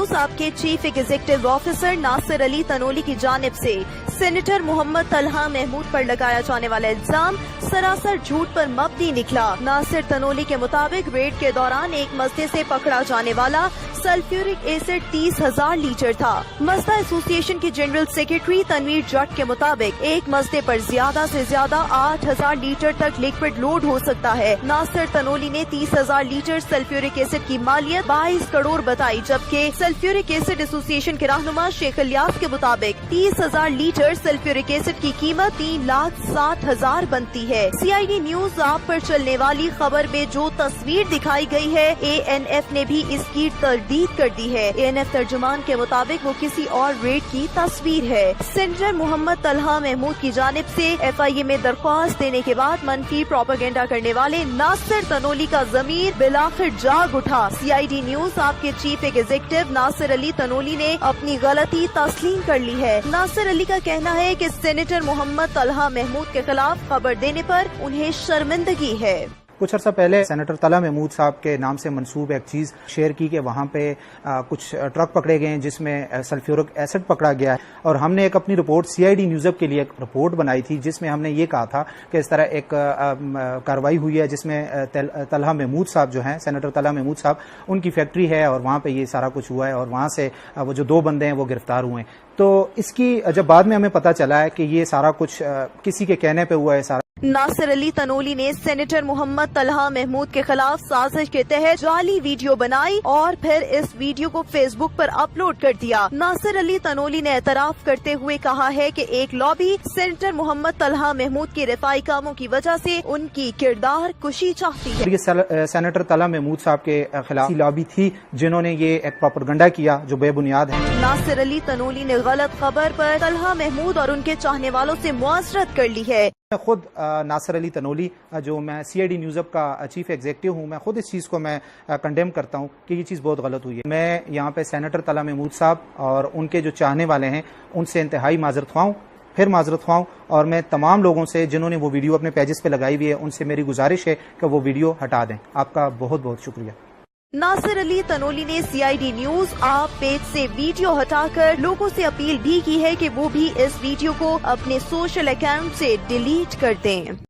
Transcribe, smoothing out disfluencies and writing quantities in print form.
News आपके chief executive officer Nasir Ali Tanoli की जानिब से सेनेटर मोहम्मद तलहा महमूद पर लगाया जाने वाला इल्जाम सरासर झूठ पर मबनी निकला। नासिर तनोली के मुताबिक रेड के दौरान एक मसले से पकड़ा जाने वाला सल्फ्यूरिक एसिड 30,000 लीटर था। मसला एसोसिएशन की जनरल सेक्रेटरी तनवीर जट के मुताबिक एक मसले पर ज्यादा से ज्यादा 8,000 लीटर तक लिक्विड लोड हो सकता है। नासिर तनोली ने 30,000 लीटर सल्फ्यूरिक एसिड की मालियत 22 करोड़ बताई, जबकि सल्फ्यूरिक एसिड एसोसिएशन के रहनुमा शेख इलियास के मुताबिक 30,000 लीटर सल्फ्यूरिक एसिड की कीमत 3,60,000 बनती है। CID न्यूज आप पर चलने वाली खबर में जो तस्वीर दिखाई गई है, ANF ने भी इसकी तरदीद कर दी है। ANF तर्जुमान के मुताबिक वो किसी और रेड की तस्वीर है। सेनेटर मोहम्मद तलहा महमूद की जानिब से FIA में दरख्वास्त देने के बाद मनफी प्रोपेगेंडा करने वाले नासिर तनोली का ज़मीर बिलाखिर जाग उठा। CID न्यूज आपके चीफ एग्जीक्यूटिव नासिर अली तनोली ने अपनी गलती तस्लीम कर ली है। नासिर अली का कहना है कि सेनेटर मोहम्मद तलहा महमूद के खिलाफ खबर देने पर उन्हें शर्मिंदगी है। कुछ अर्सा पहले सेनेटर तलहा महमूद साहब के नाम से मंसूब एक चीज़ शेयर की कि वहाँ पे कुछ ट्रक पकड़े गए हैं जिसमें सल्फ्यूरिक एसिड पकड़ा गया है, और हमने एक अपनी रिपोर्ट CID न्यूज़ के लिए एक रिपोर्ट बनाई थी जिसमें हमने ये कहा था कि इस तरह एक कार्रवाई हुई है जिसमें तलहा महमूद साहब जो हैं, सेनेटर तलहा महमूद साहब, उनकी फैक्ट्री है और वहाँ पर ये सारा कुछ हुआ है और वहाँ से वो जो 2 बंदे हैं वो गिरफ्तार हुए हैं। तो इसकी जब बाद में हमें पता चला है कि ये सारा कुछ किसी के कहने पे हुआ है सारा। नासिर अली तनोली ने सेनेटर मोहम्मद तलहा महमूद के खिलाफ साजिश के तहत जाली वीडियो बनाई और फिर इस वीडियो को फेसबुक पर अपलोड कर दिया। नासिर अली तनोली ने एतराफ करते हुए कहा है कि एक लॉबी सेनेटर मोहम्मद तलहा महमूद के रिफाई कामों की वजह से उनकी किरदार कुशी चाहती है। ये सेनेटर तलहा महमूद साहब के खिलाफ लॉबी थी जिन्होंने ये एक प्रोपेगेंडा किया जो बेबुनियाद है। नासिर अली तनोली ने गलत खबर पर तलहा महमूद और उनके चाहने वालों से मुआशरत कर ली है। मैं खुद नासिर अली तनोली, जो मैं CID न्यूज़ का चीफ एग्जीक्यूटिव हूँ, मैं खुद इस चीज़ को मैं कंडेम करता हूँ कि ये चीज़ बहुत गलत हुई है। मैं यहाँ पे सेनेटर तलहा महमूद साहब और उनके जो चाहने वाले हैं उनसे इंतहाई माजरत ख्वाह हूँ और मैं तमाम लोगों से जिन्होंने वो वीडियो अपने पेजेस पे लगाई हुई है उनसे मेरी गुजारिश है कि वो वीडियो हटा दें। आपका बहुत बहुत शुक्रिया। नासिर अली तनोली ने CID न्यूज आप पेज से वीडियो हटाकर लोगों से अपील भी की है कि वो भी इस वीडियो को अपने सोशल अकाउंट से डिलीट कर दें।